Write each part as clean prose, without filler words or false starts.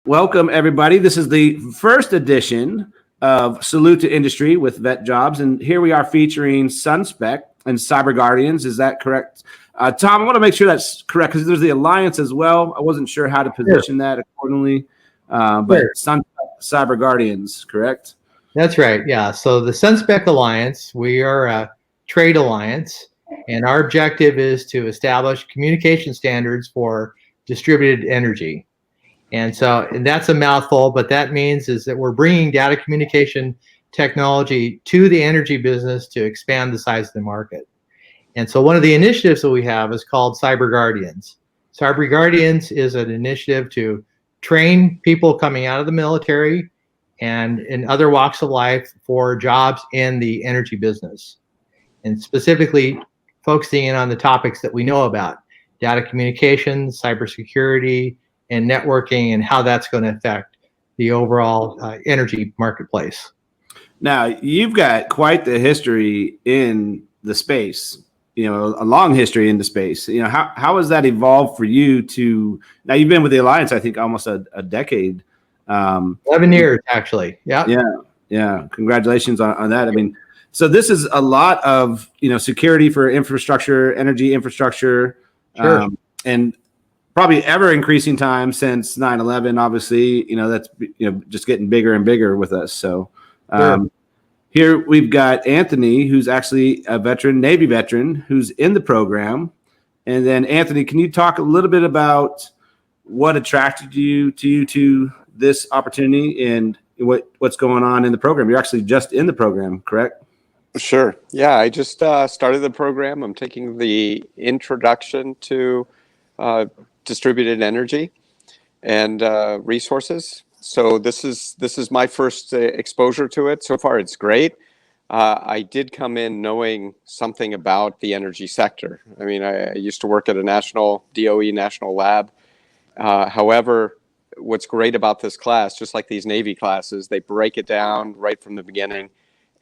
Welcome, everybody. This is the first edition of Salute2Industry with Vet Jobs, and here we are featuring SunSpec and Cyberguardians. Is that correct? Tom, I want to make sure that's correct because there's the Alliance as well. I wasn't sure how to position that accordingly, but SunSpec, Cyberguardians, correct? That's right, yeah. So the SunSpec Alliance, we are a trade alliance, and our objective is to establish communication standards for distributed energy. And that's a mouthful, but that means is that we're bringing data communication technology to the energy business to expand the size of the market. And so one of the initiatives that we have is called Cyberguardians. Cyberguardians is an initiative to train people coming out of the military and in other walks of life for jobs in the energy business, and specifically focusing in on the topics that we know about: data communications, cybersecurity, and networking, and how that's going to affect the overall energy marketplace. Now, you've got quite the history in the space, a long history in the space. How has that evolved for you to, now you've been with the Alliance, I think almost a decade. 11 years, actually. Yeah. Congratulations on that. I mean, so this is a lot of, security for infrastructure, energy infrastructure, sure. And probably ever increasing time since 9/11. Obviously, that's just getting bigger and bigger with us. So Sure. Here we've got Anthony, who's actually a veteran, Navy veteran, who's in the program. And then Anthony, can you talk a little bit about what attracted you to this opportunity and what's going on in the program? You're actually just in the program, correct? Sure. Yeah, I just started the program. I'm taking the introduction to distributed energy and resources. So this is my first exposure to it. So far, it's great. I did come in knowing something about the energy sector. I mean, I used to work at a national DOE national lab. However, what's great about this class, just like these Navy classes, they break it down right from the beginning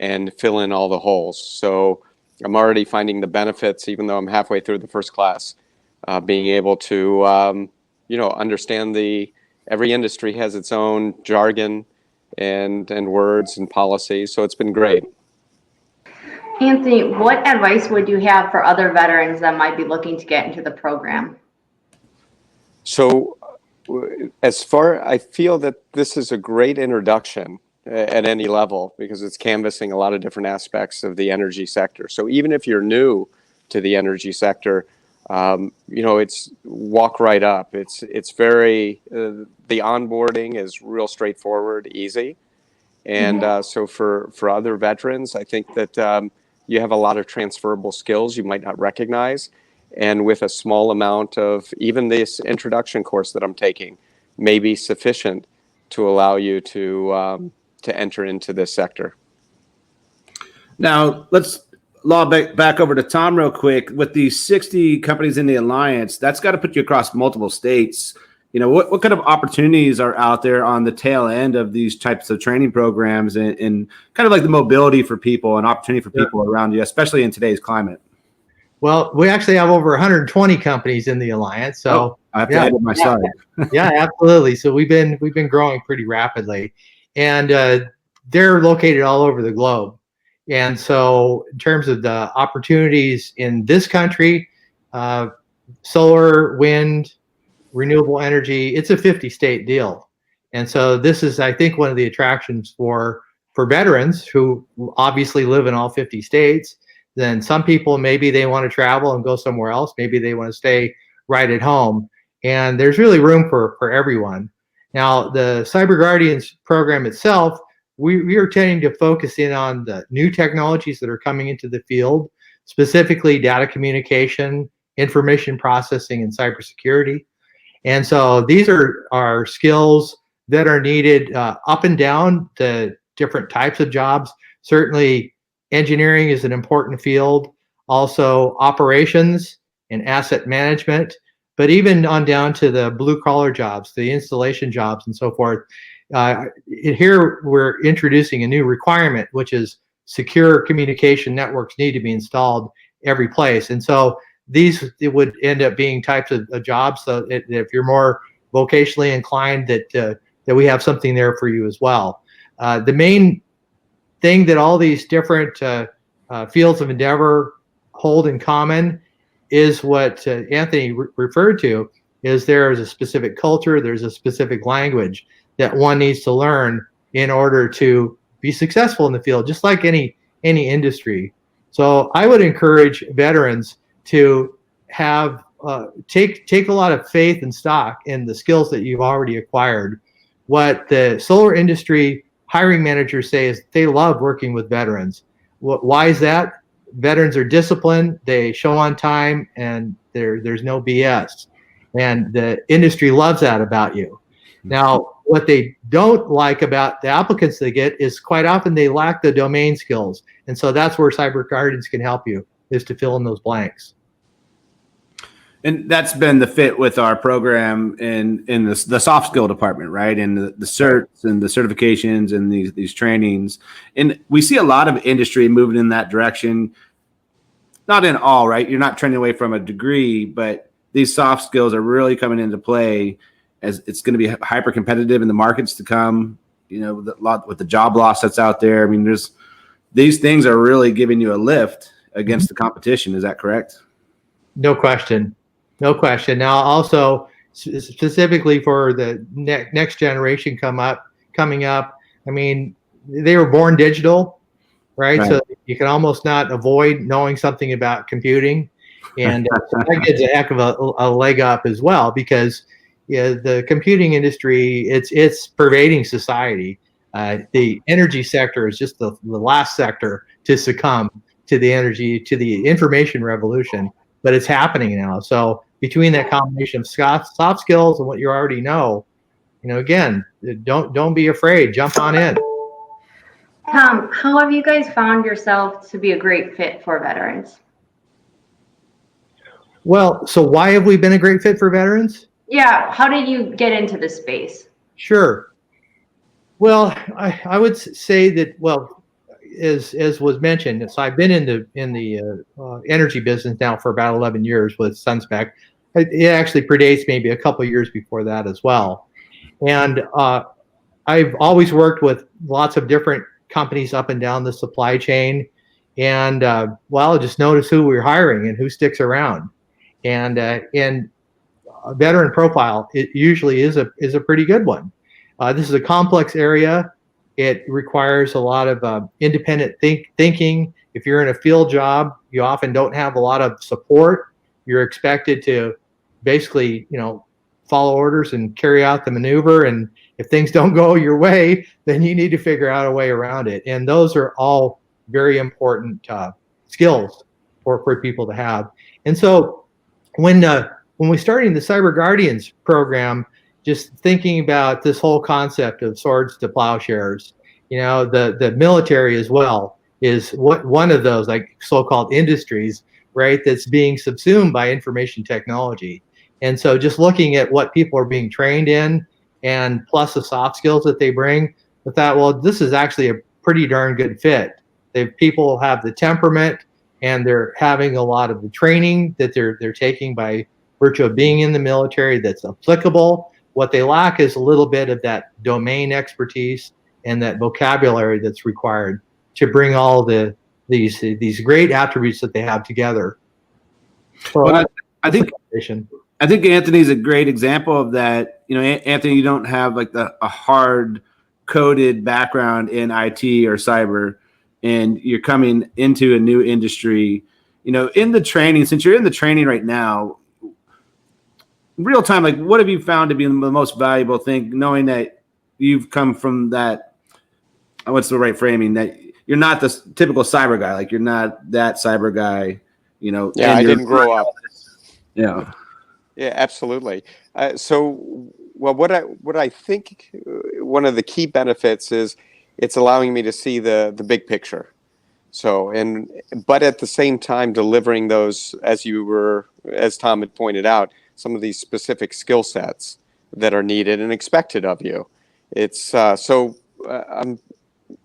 and fill in all the holes. So I'm already finding the benefits, even though I'm halfway through the first class. Being able to, understand every industry has its own jargon and words and policies. So it's been great. Anthony, what advice would you have for other veterans that might be looking to get into the program? So I feel that this is a great introduction at any level because it's canvassing a lot of different aspects of the energy sector. So even if you're new to the energy sector, it's walk right up. It's very, the onboarding is real straightforward, easy. And so for other veterans, I think that you have a lot of transferable skills you might not recognize. And with a small amount of even this introduction course that I'm taking may be sufficient to allow you to enter into this sector. Now, let's back over to Tom real quick. With the 60 companies in the Alliance, that's got to put you across multiple states. What kind of opportunities are out there on the tail end of these types of training programs and kind of like the mobility for people and opportunity for people around you, especially in today's climate? Well, we actually have over 120 companies in the Alliance. So I have to edit my slide. Yeah, absolutely. So we've been growing pretty rapidly, and they're located all over the globe. And so in terms of the opportunities in this country, solar, wind, renewable energy, it's a 50-state deal. And so this is, I think, one of the attractions for veterans who obviously live in all 50 states. Then some people, maybe they want to travel and go somewhere else. Maybe they want to stay right at home. And there's really room for everyone. Now, the Cyberguardians program itself, we are tending to focus in on the new technologies that are coming into the field, specifically data communication, information processing, and cybersecurity. And so these are skills that are needed up and down the different types of jobs. Certainly, engineering is an important field, also operations and asset management, but even on down to the blue-collar jobs, the installation jobs, and so forth. Here we're introducing a new requirement, which is secure communication networks need to be installed every place. And so it would end up being types of jobs. So if you're more vocationally inclined, that that we have something there for you as well. The main thing that all these different fields of endeavor hold in common is what Anthony referred to, is there is a specific culture, there's a specific language that one needs to learn in order to be successful in the field, just like any industry. So I would encourage veterans to have take a lot of faith and stock in the skills that you've already acquired. What the solar industry hiring managers say is they love working with veterans. Why is that? Veterans are disciplined, they show on time, and there's no BS. And the industry loves that about you. Now, what they don't like about the applicants they get is quite often they lack the domain skills. And so that's where Cyberguardians can help you, is to fill in those blanks. And that's been the fit with our program in the soft skill department, right? And the certs and the certifications and these trainings. And we see a lot of industry moving in that direction. Not in all, right? You're not trending away from a degree, but these soft skills are really coming into play as it's going to be hyper competitive in the markets to come. You know, with the job loss that's out there. I mean, these things are really giving you a lift against the competition. Is that correct? No question. No question. Now, also specifically for the next generation coming up, I mean, they were born digital, right? So you can almost not avoid knowing something about computing, and so that gives a heck of a leg up as well, because the computing industry, it's pervading society. The energy sector is just the last sector to succumb to the information revolution, but it's happening now. So between that combination of soft skills and what you already know, again, don't be afraid. Jump on in. Tom, how have you guys found yourself to be a great fit for veterans? Well, so why have we been a great fit for veterans? Yeah, how did you get into this space? Sure. Well, I would say that, well, as was mentioned, so I've been in the energy business now for about 11 years with SunSpec. It actually predates maybe a couple of years before that as well. And I've always worked with lots of different companies up and down the supply chain. And well, just notice who we're hiring and who sticks around. And a veteran profile, it usually is a pretty good one. This is a complex area. It requires a lot of independent thinking. If you're in a field job, you often don't have a lot of support. You're expected to basically, follow orders and carry out the maneuver. And if things don't go your way, then you need to figure out a way around it. And those are all very important skills for people to have. And so when we started the Cyberguardians program, just thinking about this whole concept of swords to plowshares, the military as well is one of those like so-called industries, right, that's being subsumed by information technology. And so just looking at what people are being trained in and plus the soft skills that they bring, I thought, well, this is actually a pretty darn good fit. People have the temperament, and they're having a lot of the training that they're taking by virtue of being in the military that's applicable. What they lack is a little bit of that domain expertise and that vocabulary that's required to bring all these great attributes that they have together. So well, I think Anthony's a great example of that. Anthony, you don't have like a hard coded background in IT or cyber, and you're coming into a new industry. In the training, since you're in the training right now, real time, like what have you found to be the most valuable thing, knowing that you've come from that, what's the right framing, that you're not the typical cyber guy, like you're not that cyber guy, Yeah, I didn't grow up. Yeah. Yeah, absolutely. Well, what I think one of the key benefits is it's allowing me to see the big picture. So, but at the same time delivering those, as Tom had pointed out, some of these specific skill sets that are needed and expected of you. It's and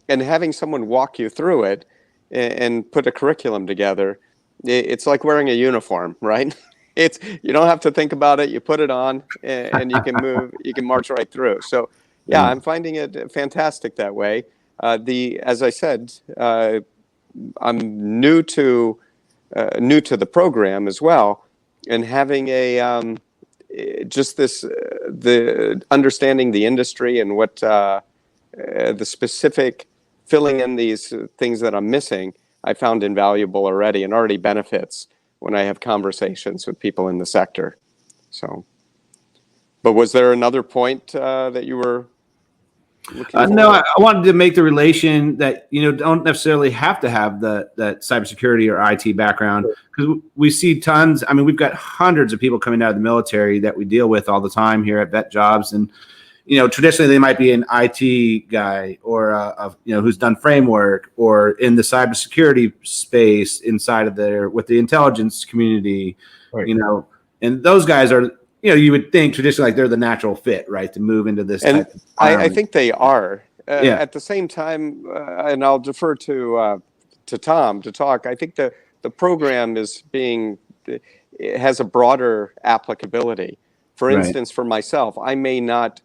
having someone walk you through it and put a curriculum together, it's like wearing a uniform, right? You don't have to think about it. You put it on and you can move, you can march right through. So Yeah, I'm finding it fantastic that way. As I said, I'm new to the program as well, and having just the understanding the industry and what the specific filling in these things that I'm missing, I found invaluable already, and already benefits when I have conversations with people in the sector. So, but was there another point that you were looking for? No, I wanted to make the relation that, don't necessarily have to have that cybersecurity or IT background, because we see tons. I mean, we've got hundreds of people coming out of the military that we deal with all the time here at Vet Jobs, and traditionally they might be an IT guy or who's done framework or in the cybersecurity space inside of with the intelligence community, right. and those guys are. You would think traditionally like they're the natural fit, right, to move into this. And type of I think they are. Yeah. At the same time, and I'll defer to Tom to talk. I think the program has a broader applicability. For instance, for myself, I may not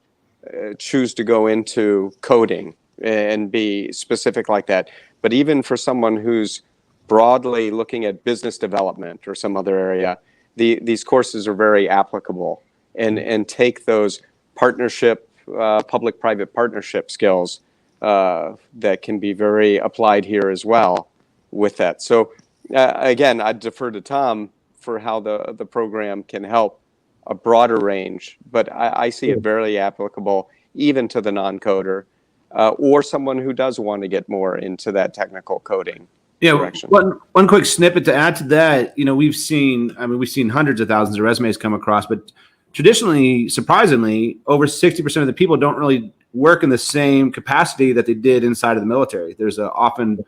choose to go into coding and be specific like that. But even for someone who's broadly looking at business development or some other area, these courses are very applicable and take those partnership, public-private partnership skills that can be very applied here as well with that. So again, I'd defer to Tom for how the program can help a broader range, but I see it very applicable even to the non-coder or someone who does want to get more into that technical coding. Yeah, one quick snippet to add to that. We've seen hundreds of thousands of resumes come across, but traditionally, surprisingly, over 60% of the people don't really work in the same capacity that they did inside of the military. There's often,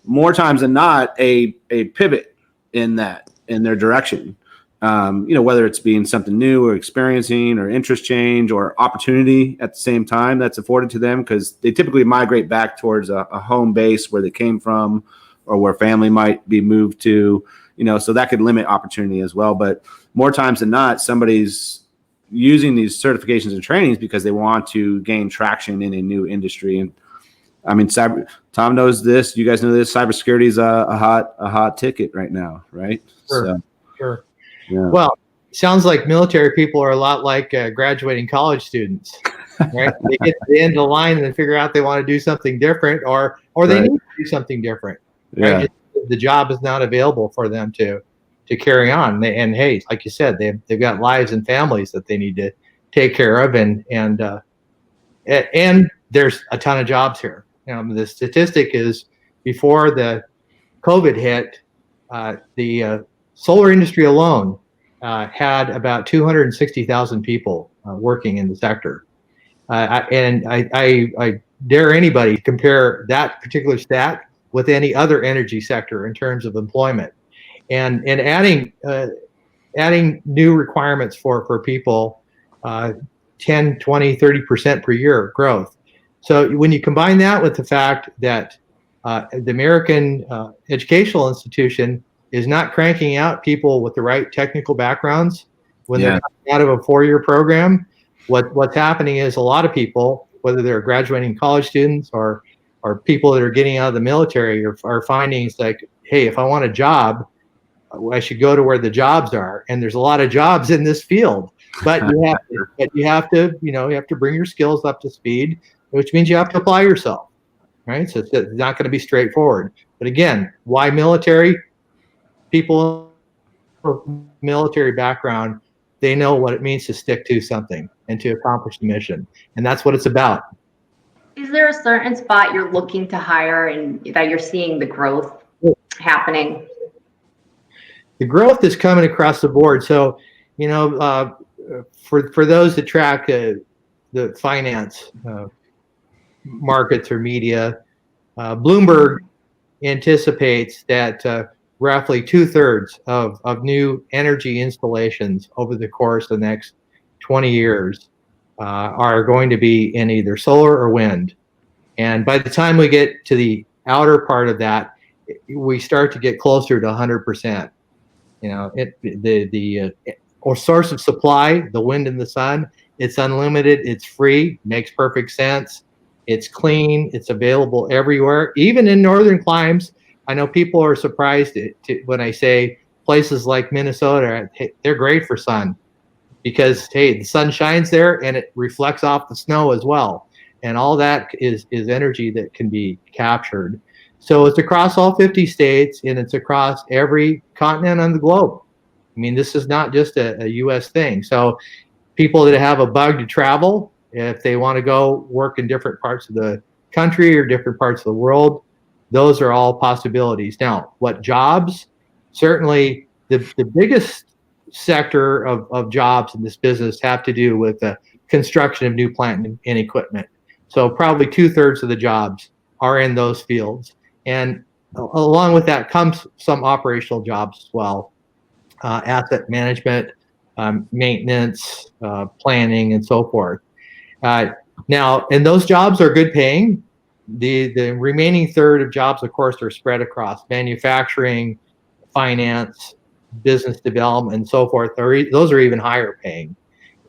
more times than not, a pivot in their direction. Whether it's being something new or experiencing or interest change or opportunity at the same time that's afforded to them, because they typically migrate back towards a home base where they came from or where family might be moved to, so that could limit opportunity as well. But more times than not, somebody's using these certifications and trainings because they want to gain traction in a new industry. And I mean, Tom knows this. You guys know this. Cybersecurity is a hot ticket right now, right? Sure. Yeah. Well, sounds like military people are a lot like graduating college students, right? They get to the end of the line and they figure out they want to do something different, or they need to do something different. Right? Yeah. The job is not available for them to carry on. And hey, like you said, they've got lives and families that they need to take care of, and there's a ton of jobs here. The statistic is before the COVID hit, the solar industry alone had about 260,000 people working in the sector. I dare anybody to compare that particular stat with any other energy sector in terms of employment, and adding new requirements for people, 10, 20, 30% per year growth. So when you combine that with the fact that the American educational institution is not cranking out people with the right technical backgrounds when they're coming out of a 4-year program, what's happening is a lot of people, whether they're graduating college students or people that are getting out of the military, are finding it's like, hey, if I want a job, I should go to where the jobs are, and there's a lot of jobs in this field. But you have to bring your skills up to speed, which means you have to apply yourself, right? So it's not going to be straightforward. But again, why military? People with military background, they know what it means to stick to something and to accomplish the mission, and that's what it's about. Is there a certain spot you're looking to hire and that you're seeing the growth happening? The growth is coming across the board. So, for those that track the finance markets or media, Bloomberg anticipates that roughly 2/3 of new energy installations over the course of the next 20 years are going to be in either solar or wind. And by the time we get to the outer part of that, we start to get closer to 100%. The source of supply, the wind and the sun, It's unlimited. It's free. Makes perfect sense. It's clean. It's available everywhere, even in northern climes. I know people are surprised when I say places like Minnesota, they're great for sun because, hey, the sun shines there and it reflects off the snow as well. And all that is energy that can be captured. So it's across all 50 states and it's across every continent on the globe. I mean, this is not just a U.S. thing. So people that have a bug to travel, if they want to go work in different parts of the country or different parts of the world, those are all possibilities. Now, what jobs? Certainly the biggest sector of jobs in this business have to do with the construction of new plant and equipment. So probably 2/3 of the jobs are in those fields. And along with that comes some operational jobs as well, asset management, maintenance, planning, and so forth. Now, and those jobs are good paying. The remaining third of jobs, of course, are spread across manufacturing, finance, business development, and so forth. Those are even higher paying,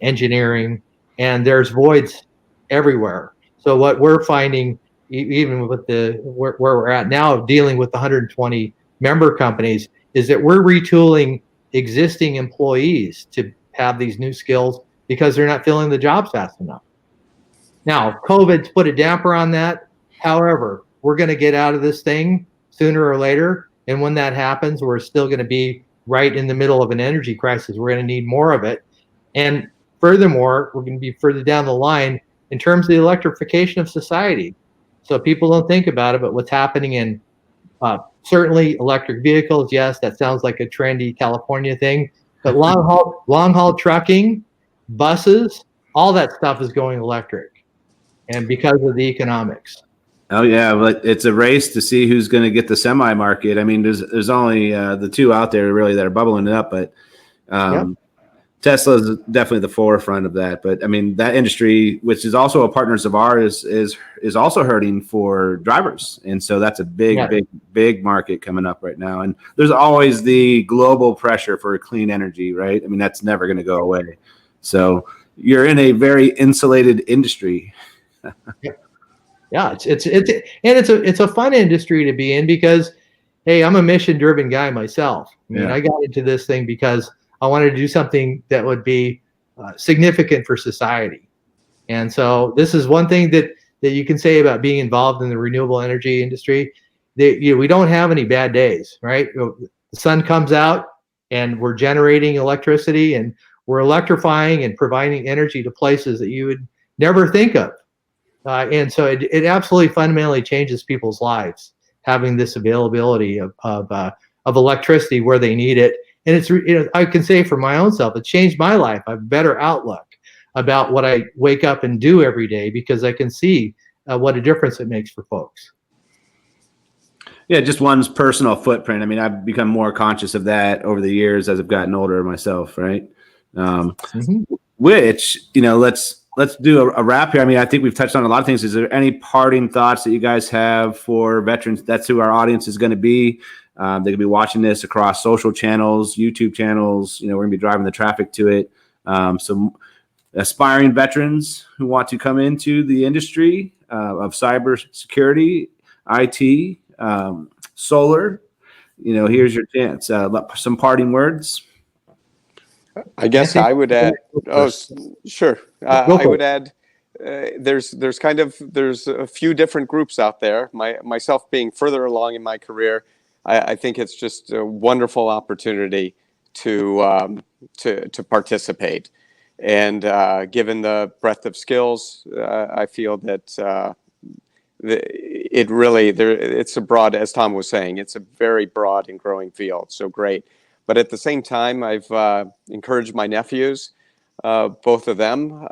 engineering, and there's voids everywhere. So what we're finding, even with where we're at now, dealing with 120 member companies, is that we're retooling existing employees to have these new skills because they're not filling the jobs fast enough. Now, COVID's put a damper on that. However, we're going to get out of this thing sooner or later. And when that happens, we're still going to be right in the middle of an energy crisis. We're going to need more of it. And furthermore, we're going to be further down the line in terms of the electrification of society. So people don't think about it, but what's happening in certainly electric vehicles, yes, that sounds like a trendy California thing. But long haul trucking, buses, all that stuff is going electric. And because of the economics. Oh yeah, but it's a race to see who's going to get the semi market. I mean, there's only the two out there really that are bubbling it up, but Tesla is definitely the forefront of that. But I mean, that industry, which is also a partners of ours, is also hurting for drivers, and so that's a big market coming up right now. And there's always the global pressure for clean energy, right? I mean, that's never going to go away. So you're in a very insulated industry. Yeah, it's a fun industry to be in because, hey, I'm a mission-driven guy myself. I mean, I got into this thing because I wanted to do something that would be significant for society. And so this is one thing that you can say about being involved in the renewable energy industry. We don't have any bad days, right? The sun comes out and we're generating electricity and we're electrifying and providing energy to places that you would never think of. And so it absolutely fundamentally changes people's lives, having this availability of electricity where they need it. And it's, I can say for my own self, it changed my life. I have a better outlook about what I wake up and do every day because I can see what a difference it makes for folks. Yeah, just one's personal footprint. I mean, I've become more conscious of that over the years as I've gotten older myself, right? Which, let's do a wrap here. I mean, I think we've touched on a lot of things. Is there any parting thoughts that you guys have for veterans? That's who our audience is going to be. They could be watching this across social channels, YouTube channels. We're going to be driving the traffic to it. Some aspiring veterans who want to come into the industry of cybersecurity, IT, solar. Here's your chance. Some parting words. I guess I would add. Oh, sure. I would add. There's a few different groups out there. Myself being further along in my career, I think it's just a wonderful opportunity to participate. And given the breadth of skills, I feel that it's a broad, as Tom was saying, it's a very broad and growing field. So great. But at the same time, I've encouraged my nephews, both of them.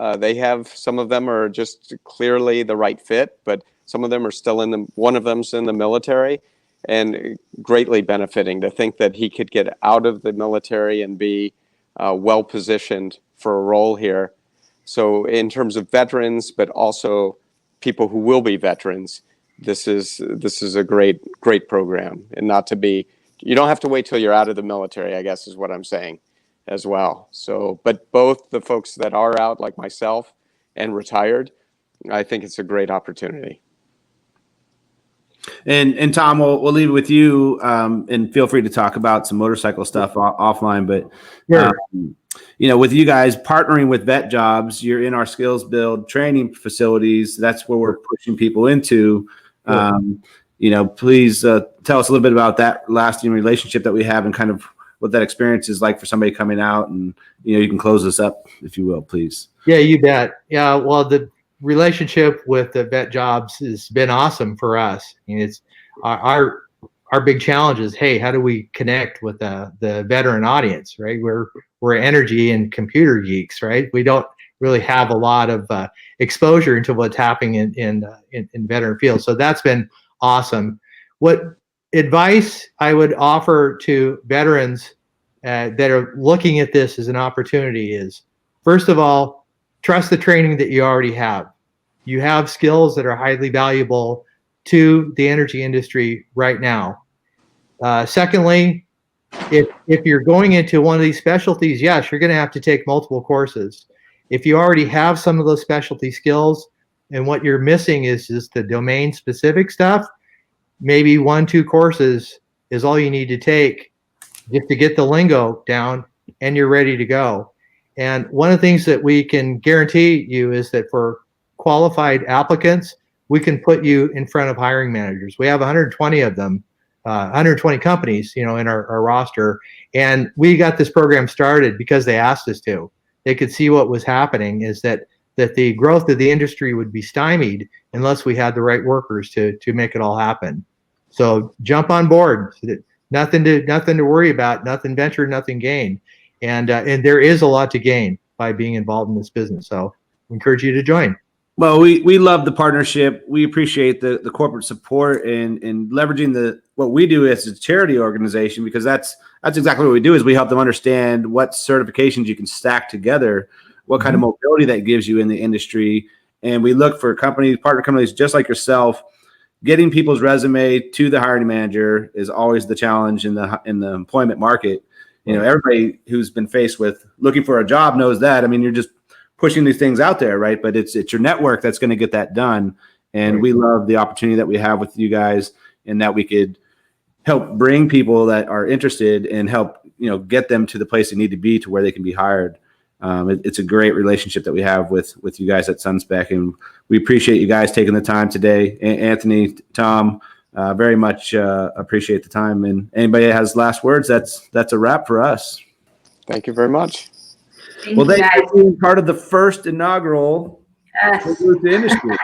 Some of them are just clearly the right fit, but some of them are still one of them's in the military and greatly benefiting to think that he could get out of the military and be well positioned for a role here. So in terms of veterans, but also people who will be veterans, this is a great program, and you don't have to wait till you're out of the military, I guess is what I'm saying. as well. So, but both the folks that are out, like myself, and retired, I think it's a great opportunity. And Tom, we'll leave it with you, and feel free to talk about some motorcycle stuff offline. But Sure. with you guys partnering with Vet Jobs, you're in our skills build training facilities. That's where we're pushing people into. Sure. Please tell us a little bit about that lasting relationship that we have, and kind of what that experience is like for somebody coming out. And you can close this up, if you will, please. Yeah, you bet. Yeah, well, the relationship with the Vet Jobs has been awesome for us. It's our big challenge is, hey, how do we connect with the veteran audience, right? We're energy and computer geeks, right? We don't really have a lot of exposure into what's happening in veteran fields. So that's been awesome. What advice I would offer to veterans that are looking at this as an opportunity is, first of all, trust the training that you already have. You have skills that are highly valuable to the energy industry right now. Secondly, if you're going into one of these specialties, yes, you're going to have to take multiple courses. If you already have some of those specialty skills and what you're missing is just the domain specific stuff, maybe 1-2 courses is all you need to take just to get the lingo down, and you're ready to go. And one of the things that we can guarantee you is that for qualified applicants, we can put you in front of hiring managers. We have 120 of them, 120 companies, in our roster. And we got this program started because they asked us to. They could see what was happening is that the growth of the industry would be stymied unless we had the right workers to make it all happen. So jump on board. Nothing to worry about, nothing venture, nothing gain. And there is a lot to gain by being involved in this business. So I encourage you to join. Well, we love the partnership. We appreciate the corporate support and leveraging what we do as a charity organization, because that's exactly what we do. Is we help them understand what certifications you can stack together, what kind of mobility that gives you in the industry. And we look for partner companies just like yourself. Getting people's resume to the hiring manager is always the challenge in the employment market. Everybody who's been faced with looking for a job knows that. I mean, you're just pushing these things out there, right? But it's your network that's going to get that done. And we love the opportunity that we have with you guys, and that we could help bring people that are interested and help, get them to the place they need to be to where they can be hired. It's a great relationship that we have with you guys at SunSpec, and we appreciate you guys taking the time today. Anthony, Tom, very much appreciate the time. And anybody that has last words, that's a wrap for us. Thank you very much. Thank Well, you, thank you guys. for being part of the first inaugural Salute2Industry.